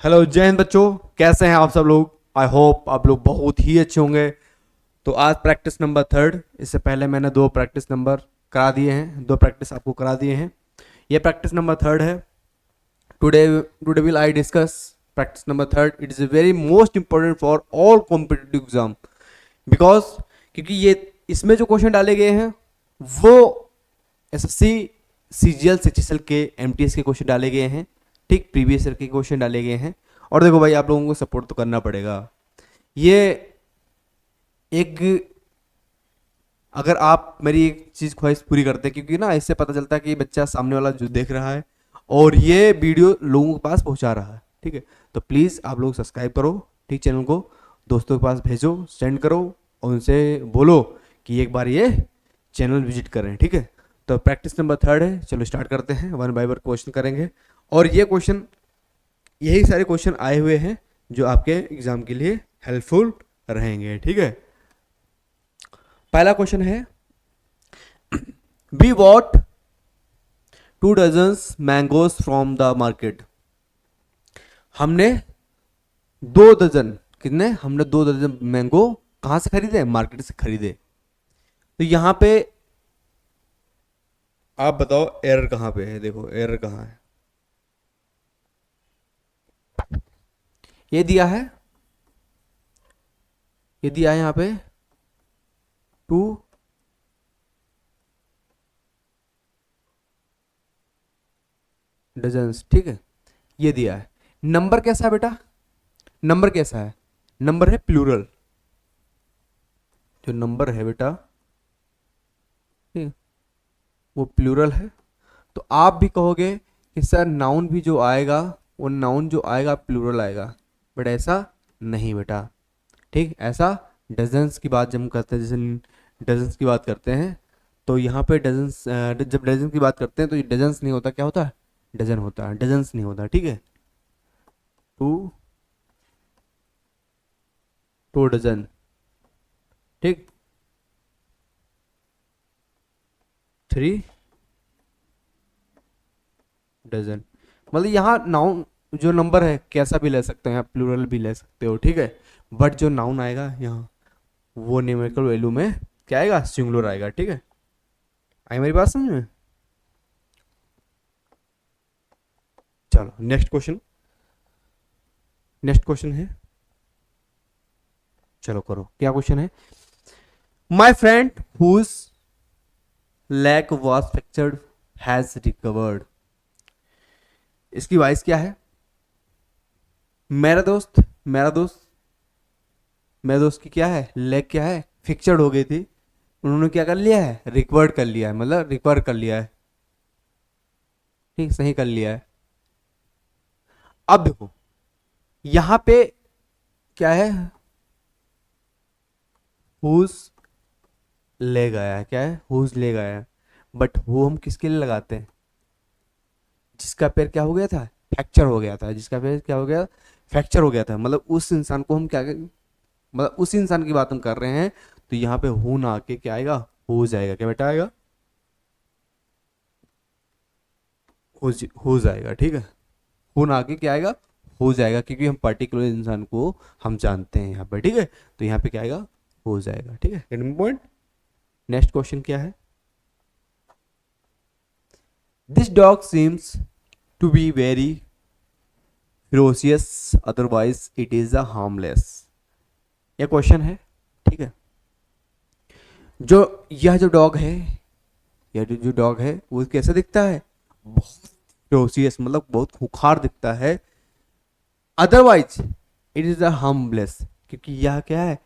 Hello जय हिंद बच्चों, कैसे हैं आप सब लोग। आई होप आप लोग बहुत ही अच्छे होंगे। तो आज प्रैक्टिस नंबर थर्ड। इससे पहले मैंने दो प्रैक्टिस नंबर करा दिए हैं, दो प्रैक्टिस आपको करा दिए हैं। ये प्रैक्टिस नंबर थर्ड है। Today today will I discuss practice number third. It is very most important for all competitive exam, because क्योंकि ये इसमें जो क्वेश्चन डाले गए हैं वो एसएससी सीजीएल सीएचएसएल के एमटीएस के क्वेश्चन डाले गए हैं। ठीक, प्रीवियस ईयर के क्वेश्चन डाले गए हैं। और देखो भाई, आप लोगों को सपोर्ट तो करना पड़ेगा। ये एक, अगर आप मेरी एक चीज़ ख्वाहिश पूरी करते हैं, क्योंकि ना इससे पता चलता है कि बच्चा सामने वाला जो देख रहा है और ये वीडियो लोगों के पास पहुंचा रहा है। ठीक है, तो प्लीज़ आप लोग सब्सक्राइब करो, ठीक, चैनल को दोस्तों के पास भेजो, सेंड करो और उनसे बोलो कि एक बार ये चैनल विजिट करें। ठीक है, तो प्रैक्टिस नंबर थर्ड है। चलो स्टार्ट करते हैं, वन बाय वन क्वेश्चन करेंगे। और ये क्वेश्चन, यही सारे क्वेश्चन आए हुए हैं जो आपके एग्जाम के लिए हेल्पफुल रहेंगे। ठीक है, पहला क्वेश्चन है, we bought 2 dozens mangoes from the market. हमने 2 दर्जन, कितने, हमने 2 दर्जन मैंगो कहां से खरीदे, मार्केट से खरीदे। तो यहां पे आप बताओ एरर कहां पे है। देखो एरर कहां है, ये दिया है, ये दिया है यहां पे 2 डजन्स। ठीक है, ये दिया है। नंबर कैसा है बेटा, नंबर कैसा है, नंबर है प्लूरल। जो नंबर है बेटा, ठीक, वो प्लूरल है। तो आप भी कहोगे कि सर नाउन भी जो आएगा, वो नाउन जो आएगा प्लूरल आएगा, बट ऐसा नहीं बेटा। ठीक, ऐसा डजन्स की बात जब हम करते हैं, जैसे डजन्स की बात करते हैं, तो यहाँ पे डजन्स, जब डजन की बात करते हैं तो ये डजन्स नहीं होता, क्या होता है, डजन होता है, डजन्स नहीं होता। ठीक है, 2 डजन, ठीक, 3 डजन। मतलब यहाँ नाउन जो नंबर है कैसा भी ले सकते हैं आप, प्लूरल भी ले सकते हो। ठीक है, बट जो नाउन आएगा यहाँ वो न्यूमेरिकल वैल्यू में क्या आएगा, सिंगुलर आएगा। ठीक है, आई मेरी बात समझ में। चलो नेक्स्ट क्वेश्चन, नेक्स्ट क्वेश्चन है, चलो करो, क्या क्वेश्चन है। My friend whose leg was fractured has recovered. इसकी वॉइस क्या है, मेरा दोस्त, मेरा दोस्त, मेरे दोस्त की क्या है, लेग क्या है, फ्रैक्चर्ड हो गई थी, उन्होंने क्या कर लिया है, रिकवर्ड कर लिया है, मतलब रिकवर कर लिया है। ठीक, सही कर लिया है। अब देखो यहां पे क्या है, हुज ले गया है, क्या है, हुज ले गया है। बट वो हम किसके लिए लगाते हैं, जिसका पैर क्या हो गया था, फ्रैक्चर हो गया था, जिसका पैर क्या हो गया, फ्रैक्चर हो गया था, मतलब उस इंसान को हम क्या, मतलब उस इंसान की बात हम कर रहे हैं। तो यहाँ पे हु ना आके क्या आएगा, हो जाएगा, क्या बेटा आएगा, हो जाएगा। ठीक है, हु ना आके क्या आएगा, हो जाएगा, क्योंकि हम पर्टिकुलर इंसान को हम जानते हैं यहाँ पे। ठीक है, तो यहाँ पे क्या आएगा, हो जाएगा। ठीक है, पॉइंट। नेक्स्ट क्वेश्चन क्या है, this dog seems to be very ferocious, otherwise it is a harmless। ये क्वेश्चन है। ठीक है, जो यह जो डॉग है, यह जो डॉग है वो कैसा दिखता है, बहुत ferocious, मतलब बहुत खुखार दिखता है। Otherwise it is a harmless, क्योंकि यह क्या है,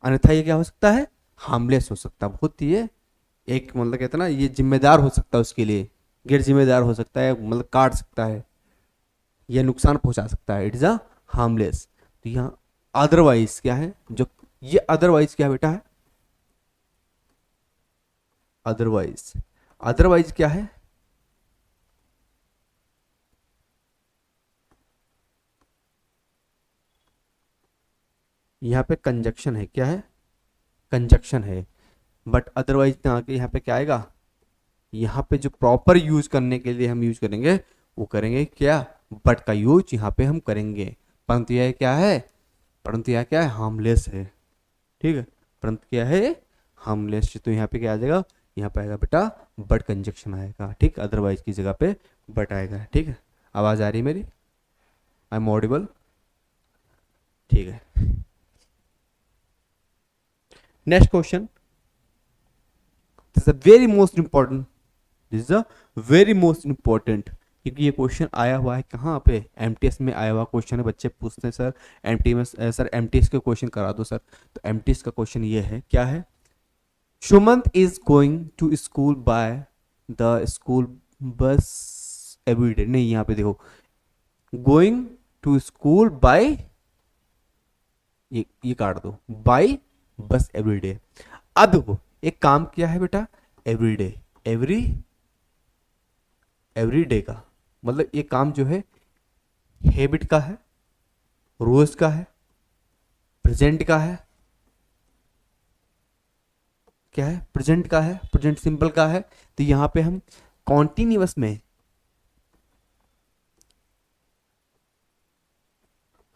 अन्यथा ये क्या हो सकता है, हार्मलेस हो सकता है। बहुत ये एक, मतलब कहते हैं ना, ये जिम्मेदार हो सकता है उसके लिए, गैर जिम्मेदार हो सकता है, मतलब काट सकता है, यह नुकसान पहुंचा सकता है। It is a harmless. तो यहाँ अदरवाइज क्या है, जो ये अदरवाइज क्या बेटा है, अदरवाइज, अदरवाइज क्या है, यहाँ पे कंजक्शन है, क्या है, कंजक्शन है। बट अदरवाइज ना आके यहाँ पे क्या आएगा, यहाँ पे जो प्रॉपर यूज करने के लिए हम यूज करेंगे वो करेंगे क्या, बट का यूज यहाँ पे हम करेंगे। परंतु यह क्या है, परंतु यह क्या है, हार्मलेस है, ठीक है, परंतु क्या है, हार्मलेस। तो यहाँ पे क्या आ जाएगा, यहाँ पे आएगा बेटा बट कंजक्शन आएगा, ठीक, अदरवाइज की जगह पे बट आएगा, ठीक है। आवाज आ रही है मेरी, आई एम ऑडिबल, ठीक है। Next question, this is a very most important, this is a very most important, क्योंकि ये क्वेश्चन आया हुआ है कहाँ पे, एमटीएस में आया हुआ क्वेश्चन है। बच्चे पूछते हैं सर एमटीएस, सर एमटीएस के क्वेश्चन करा दो सर। तो एमटीएस का क्वेश्चन ये है, क्या है, Sumant is going to school by the school bus everyday. नहीं, यहाँ पे देखो, गोइंग टू स्कूल बाय, ये काट दो, बाय बस एवरीडे। अब देखो एक काम किया है बेटा, एवरीडे, एवरी डे का मतलब ये काम जो है हैबिट का है, रोज का है, प्रेजेंट का है, क्या है, प्रेजेंट का है, प्रेजेंट सिंपल का है। तो यहां पे हम कॉन्टिन्यूअस में,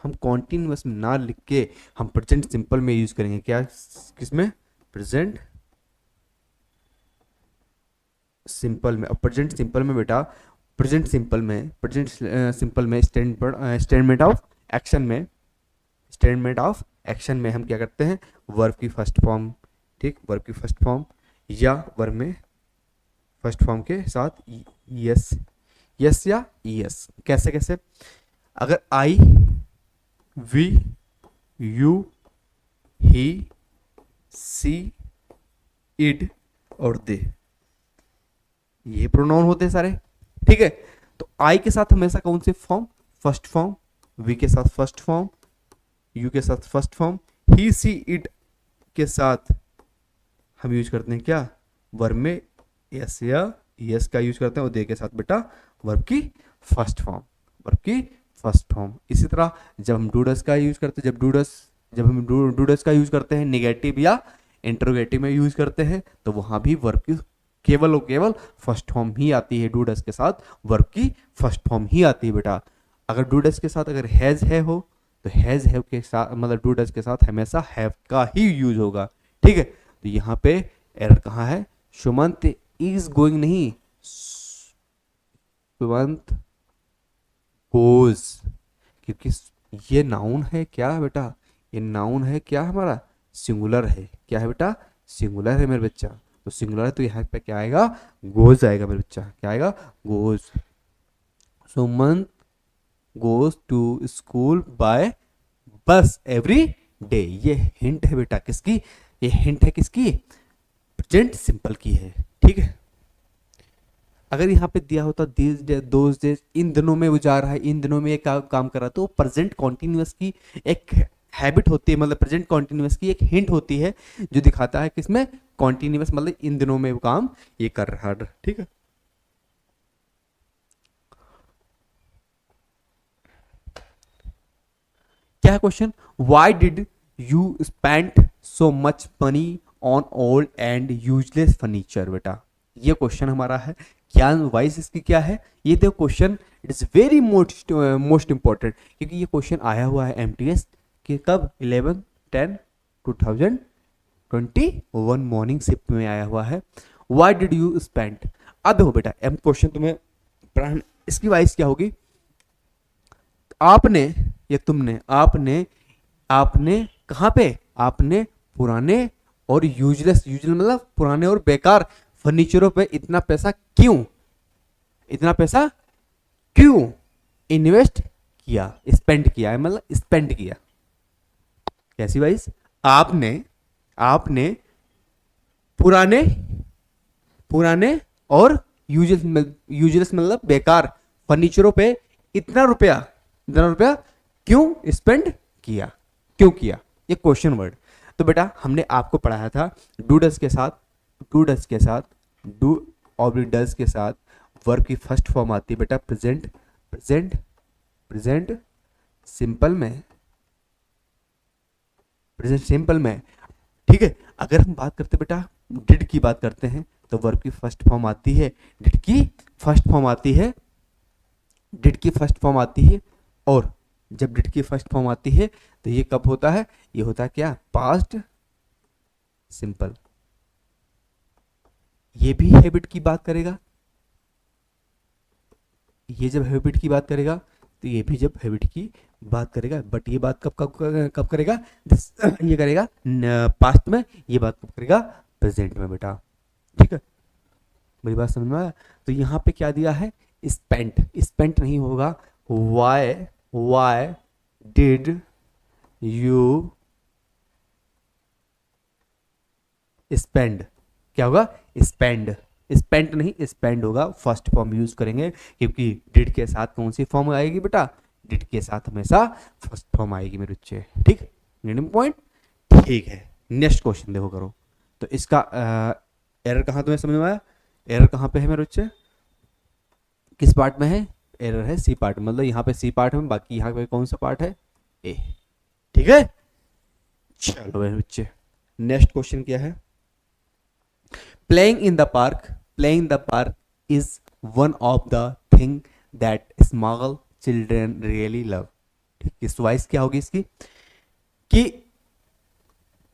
हम कॉन्टिन्यूअस में ना लिख के हम प्रेजेंट सिंपल में यूज करेंगे। क्या, किसमें, प्रेजेंट सिंपल में। और प्रेजेंट सिंपल में बेटा, प्रेजेंट सिंपल में, प्रेजेंट सिंपल में स्टेटमेंट ऑफ एक्शन में, स्टेटमेंट ऑफ एक्शन में हम क्या करते हैं, वर्ब की फर्स्ट फॉर्म, ठीक, वर्ब की फर्स्ट फॉर्म या वर्ब में फर्स्ट फॉर्म के साथ यस, यस या यस। कैसे कैसे, अगर I, we, you, he, she, it और दे, ये प्रोनाउन होते हैं सारे, ठीक है। तो आई के साथ हमेशा कौन से फॉर्म, फर्स्ट फॉर्म, वी के साथ फर्स्ट फॉर्म, यू के साथ first form, he, she, it के साथ हम यूज करते हैं क्या, वर्ब में यस या यस का यूज करते हैं, और दे के साथ बेटा वर्ब की फर्स्ट फॉर्म, वर्ब की फर्स्ट फॉर्म। इसी तरह जब हम डूडस का यूज करते हैं, जब हम डूडस का यूज करते हैं नेगेटिव या इंटरोगेटिव में यूज करते हैं, तो वहां भी वर्ब की केवल और केवल फर्स्ट फॉर्म ही आती है, डूडस के साथ वर्ब की फर्स्ट फॉर्म ही आती है बेटा। अगर डूडस के साथ अगर हैज है हो, तो हैज हैव के साथ मतलब डूडस के साथ हमेशा हैव का ही यूज होगा, ठीक है। तो यहाँ पे एरर कहाँ है, सुमंत इज गोइंग नहीं, सुमंत गोज, क्योंकि ये नाउन है क्या बेटा, ये नाउन है क्या, हमारा सिंगुलर है, क्या है बेटा, सिंगुलर है मेरे बच्चा। तो सिंगुलर है तो यहाँ पे क्या आएगा, गोज आएगा मेरे बच्चा, क्या आएगा, goes. Sumant goes to school by bus every day. ये हिंट है बेटा किसकी, ये हिंट है किसकी, प्रेजेंट सिंपल की है, ठीक है। अगर यहाँ पे दिया होता दिस डे, दोज डेज, इन दिनों में वो जा रहा है, इन दिनों में ये काम कर रहा है, तो प्रेजेंट कॉन्टिन्यूअस की एक हैबिट होती है, मतलब प्रेजेंट कॉन्टिन्यूअस की एक हिंट होती है जो दिखाता है किसमें, कॉन्टिन्यूअस, मतलब इन दिनों में वो काम ये कर रहा है, ठीक है। क्या है question, why did you spend so much money on old and useless furniture. बेटा ये क्वेश्चन हमारा है, क्या वाइज इसकी क्या है, ये देखो question, it is very most important, क्योंकि ये क्वेश्चन आया हुआ है एमटीएस के कब, 11/10/2021 मॉर्निंग शिफ्ट में आया हुआ है। व्हाई डिड यू स्पेंड, अब देखो बेटा एम क्वेश्चन तुम्हें पढ़ाना, इसकी वाइज क्या होगी, आपने या तुमने, आपने, आपने कहाँ पे, आपने पुराने और यूजलेस, यूजलेस मतलब पुराने और बेकार फर्नीचरों पे इतना पैसा क्यों, इतना पैसा क्यों इन्वेस्ट किया, स्पेंड किया है, मतलब स्पेंड किया। कैसी वाइज, आपने, आपने पुराने, पुराने और यूजलेस मतलब बेकार फर्नीचरों पे इतना रुपया क्यों स्पेंड किया, क्यों किया, ये क्वेश्चन वर्ड। तो बेटा हमने आपको पढ़ाया था डूडस के साथ, डूडस के साथ, डू और डस के साथ वर्ब की फर्स्ट फॉर्म आती है बेटा प्रेजेंट, प्रेजेंट, प्रेजेंट सिंपल में, प्रेजेंट सिंपल में, ठीक है। अगर हम बात करते बेटा डिड की बात करते हैं, तो वर्ब की फर्स्ट फॉर्म आती है, डिड की फर्स्ट फॉर्म आती है डिड की फर्स्ट फॉर्म आती है, और जब डिड की फर्स्ट फॉर्म आती है तो ये कब होता है, ये होता है क्या, पास्ट सिंपल। ये भी हैबिट की बात करेगा, ये जब हैबिट की बात करेगा तो ये भी जब हैबिट की बात करेगा, बट ये बात कब कब कब करेगा, ये करेगा पास्ट में, ये बात कब करेगा, प्रेजेंट में बेटा। ठीक है, मेरी बात समझ में आया। तो यहाँ पे क्या दिया है, स्पेंट, स्पेंट नहीं होगा, why why did you spend, क्या होगा, स्पेंड, स्पेंट नहीं स्पेंड होगा, फर्स्ट फॉर्म यूज करेंगे, क्योंकि डिड के साथ कौन सी फॉर्म आएगी बेटा, डिड के साथ हमेशा फर्स्ट फॉर्म आएगी मेरे बच्चे। ठीक, मीनिंग पॉइंट, ठीक है। नेक्स्ट क्वेश्चन देखो करो, तो इसका एरर कहाँ तुम्हें समझ में आया, एरर कहाँ पे है मेरे बच्चे, किस पार्ट में है, एरर है सी पार्ट, मतलब यहाँ पे सी पार्ट में, बाकी यहाँ पे कौन सा पार्ट है, ए। ठीक है, चलो मेरे बच्चे नेक्स्ट क्वेश्चन क्या है, playing in the park, playing in the park is one of the thing that small children really love। ठीक, इस वाइस क्या होगी इसकी, कि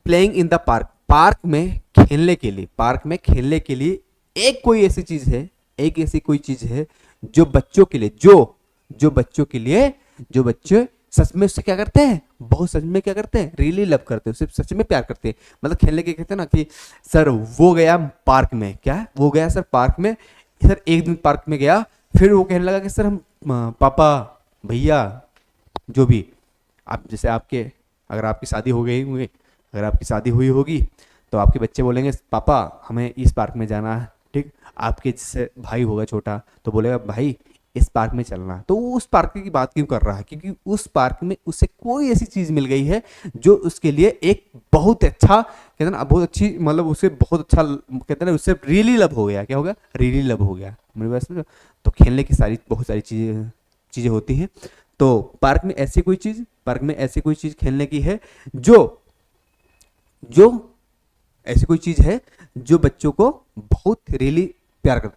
playing in the park, park में खेलने के लिए, पार्क में खेलने के लिए एक कोई ऐसी चीज है, एक ऐसी कोई चीज है जो बच्चों के लिए, जो बच्चों के लिए, जो बच्चे सच में उससे क्या करते हैं, बहुत सच में क्या करते हैं, रियली लव करते हैं, उससे सच में प्यार करते हैं, मतलब खेलने के कहते हैं ना कि सर वो गया पार्क में, क्या है वो गया सर पार्क में, सर एक दिन पार्क में गया, फिर वो कहने लगा कि सर हम पापा भैया जो भी, आप जैसे आपके, अगर आपकी शादी हो गई हुई, अगर आपकी शादी हुई होगी तो आपके बच्चे बोलेंगे पापा हमें इस पार्क में जाना है। ठीक, आपके जैसे भाई होगा छोटा तो बोलेगा भाई इस पार्क में चलना, तो वो उस पार्क की बात क्यों कर रहा है, क्योंकि उस पार्क में उसे कोई ऐसी चीज मिल गई है जो उसके लिए एक बहुत अच्छा, कहते हैं ना बहुत अच्छी, मतलब उसे बहुत अच्छा, कहते हैं ना उससे रियली लव हो गया, क्या हो गया, रियली लव हो गया मेरे पास में। तो खेलने की सारी बहुत सारी चीजें चीजें होती हैं, तो पार्क में ऐसी कोई चीज, पार्क में ऐसी कोई चीज खेलने की है जो जो ऐसी कोई चीज है जो बच्चों को बहुत रियली प्यार कर,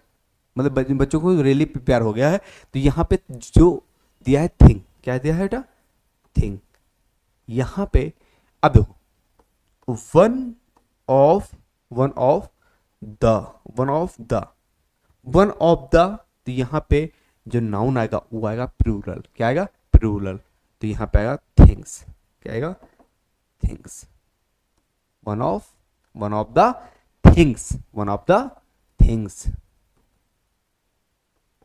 मतलब बच्चों को रियली प्यार हो गया है। तो यहाँ पे जो दिया है थिंग, क्या दिया है बेटा, थिंग। यहाँ पे अब देखो, one of, one of the, one of the, one of the, तो यहाँ पे जो नाउन आएगा वो आएगा प्लूरल, क्या आएगा, प्लूरल। तो यहाँ पे आएगा थिंग्स, क्या आएगा, things, one of, one of the things, one of the things.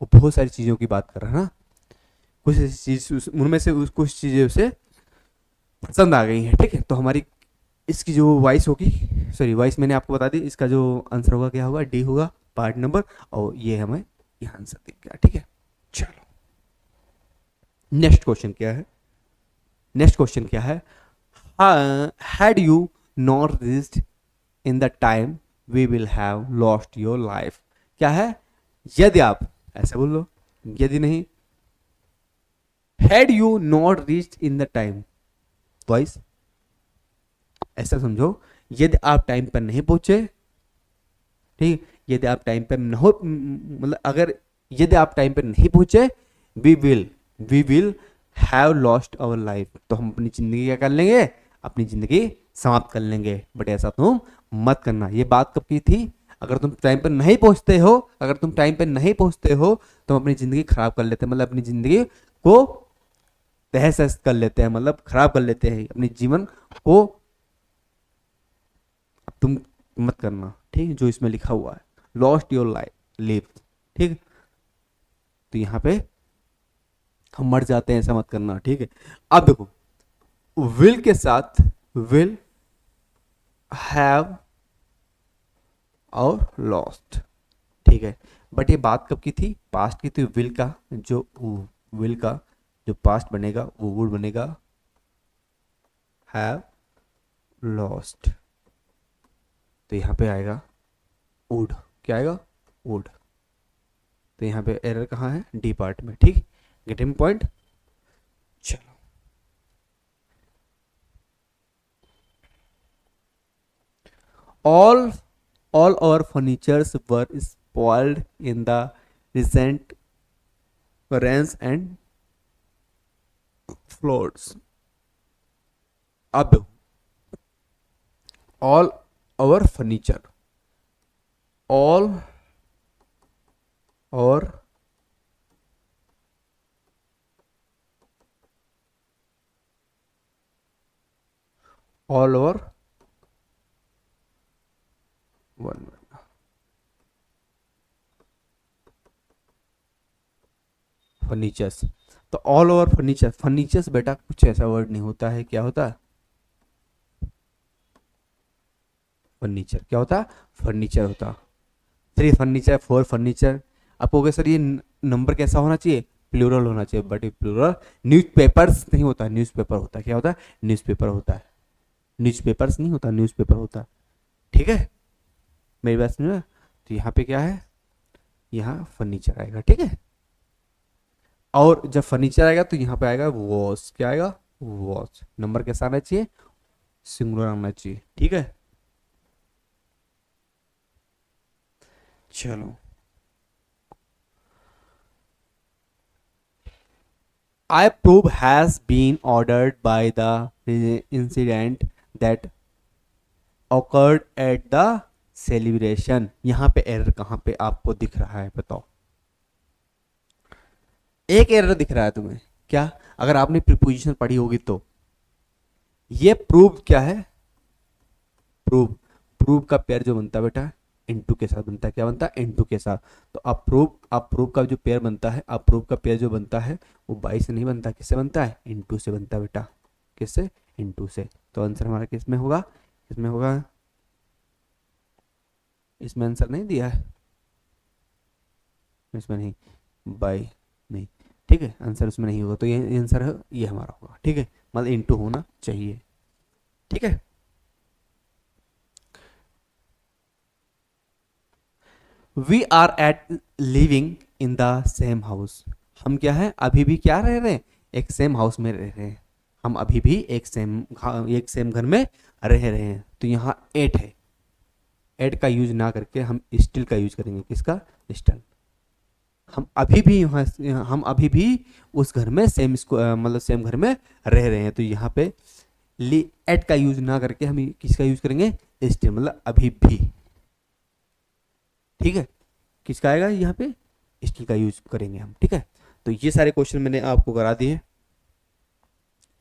वो बहुत सारी चीजों की बात कर रहा है ना, कुछ ऐसी चीज उनमें से कुछ चीजें उसे पसंद आ गई हैं। ठीक है, तो हमारी इसकी जो वॉइस होगी, सॉरी वॉइस मैंने आपको बता दी, इसका जो आंसर होगा क्या होगा, डी होगा पार्ट नंबर, और ये हमें ये आंसर दिख गया। ठीक है, चलो नेक्स्ट क्वेश्चन क्या है, नेक्स्ट क्वेश्चन क्या है, had you not reached in the time we will have lost your life. क्या है, यदि आप, ऐसे बोल लो, यदि नहीं, had you not reached in the time, voice ऐसा समझो, यदि आप टाइम पर नहीं पहुंचे, ठीक, यदि आप टाइम पर न हो, मतलब अगर यदि आप टाइम पर नहीं पहुंचे, we will have lost our life, तो हम अपनी जिंदगी क्या कर लेंगे, अपनी जिंदगी समाप्त कर लेंगे। बट ऐसा तुम मत करना। ये बात कब की थी, अगर तुम टाइम पर नहीं पहुंचते हो, अगर तुम टाइम पर नहीं पहुंचते हो तो अपनी जिंदगी खराब कर लेते हैं, मतलब अपनी जिंदगी को तहस नहस कर लेते हैं, मतलब खराब कर लेते हैं अपने जीवन को। अब तुम मत करना, ठीक है, जो इसमें लिखा हुआ है, लॉस्ट योर लाइफ लिव, ठीक। तो यहाँ पे हम मर जाते हैं, ऐसा मत करना, ठीक है। अब देखो, विल के साथ विल हैव और लॉस्ट, ठीक है, बट ये बात कब की थी, पास्ट की थी। विल का जो पास्ट बनेगा वो वुड बनेगा हैव लॉस्ट, तो यहाँ पे आएगा वुड, क्या आएगा, वुड। तो यहाँ पे एरर कहाँ है, डी पार्ट में, ठीक, गेटिंग पॉइंट। चलो all our furnitures were spoiled in the recent Reigns and floors. अब ऑल ओवर फर्नीचर, ऑल और ऑल ओवर वन फर्नीचर्स। तो ऑल ओवर फर्नीचर, फर्नीचर्स बेटा कुछ ऐसा वर्ड नहीं होता है, क्या होता है फर्नीचर, क्या होता है फर्नीचर होता। 3 फर्नीचर, 4 फर्नीचर। आप कहोगे सर ये नंबर कैसा होना चाहिए, प्लूरल होना चाहिए, बट प्लूरल न्यूज़पेपर्स नहीं होता, न्यूज़पेपर होता है, क्या होता है न्यूज़पेपर होता है, न्यूज़पेपर्स नहीं होता, न्यूज़पेपर होता है। ठीक है, मेरी बात सुनिए। तो यहाँ पे क्या है, यहाँ फर्नीचर आएगा, ठीक है। और जब फर्नीचर आएगा तो यहाँ पे आएगा वॉच, क्या आएगा वॉच। नंबर कैसा आना चाहिए, सिंगुलर आना चाहिए, ठीक है। चलो, I prove has been ordered by the incident that occurred at the celebration। यहाँ पे एरर कहाँ पे आपको दिख रहा है बताओ, एक एरर दिख रहा है तुम्हें क्या, अगर आपने प्रीपोजिशन पढ़ी होगी तो। ये प्रूव क्या है, प्रूव, प्रूव का पेयर जो बनता है बेटा इनटू के साथ बनता है, क्या बनता है इनटू के साथ। तो अप्रूव का जो पेयर बनता है, अप्रूव का पेयर जो बनता है वो 22 से नहीं बनता, किससे बनता है इनटू से बनता है बेटा, किससे इनटू से। तो आंसर हमारा किस में होगा, किसमें होगा, इसमें आंसर नहीं दिया है, इसमें नहीं, बाई नहीं, ठीक है आंसर उसमें नहीं होगा, तो ये आंसर है, ये हमारा होगा, ठीक है, मतलब इनटू होना चाहिए, ठीक है। We are at living in the same house. हम क्या है अभी भी क्या रह रहे हैं, एक सेम हाउस में रह रहे हैं, हम अभी भी एक सेम घर में रह रहे हैं। तो यहाँ एट है, एट का यूज ना करके हम स्टिल का यूज करेंगे, किसका स्टिल। हम अभी भी उस घर में सेम मतलब सेम घर में रह रहे हैं। तो यहाँ पे एट का यूज ना करके हम किसका यूज करेंगे, स्टिल, मतलब अभी भी, ठीक है। किसका आएगा यहाँ पे, स्टिल का यूज करेंगे हम, ठीक है। तो ये सारे क्वेश्चन मैंने आपको करा दिए,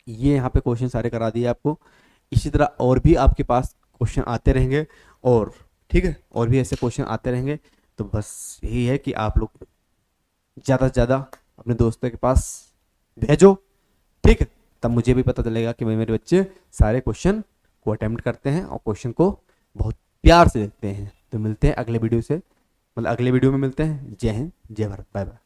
ये यहाँ पे क्वेश्चन सारे करा दिए आपको। इसी तरह और भी आपके पास क्वेश्चन आते रहेंगे, और ठीक है और भी ऐसे क्वेश्चन आते रहेंगे। तो बस यही है कि आप लोग ज़्यादा से ज़्यादा अपने दोस्तों के पास भेजो, ठीक है। तब मुझे भी पता चलेगा कि मेरे बच्चे सारे क्वेश्चन को अटेम्प्ट करते हैं और क्वेश्चन को बहुत प्यार से देखते हैं। तो मिलते हैं अगले वीडियो से, मतलब अगले वीडियो में मिलते हैं। जय हिंद, जय भारत, बाय बाय।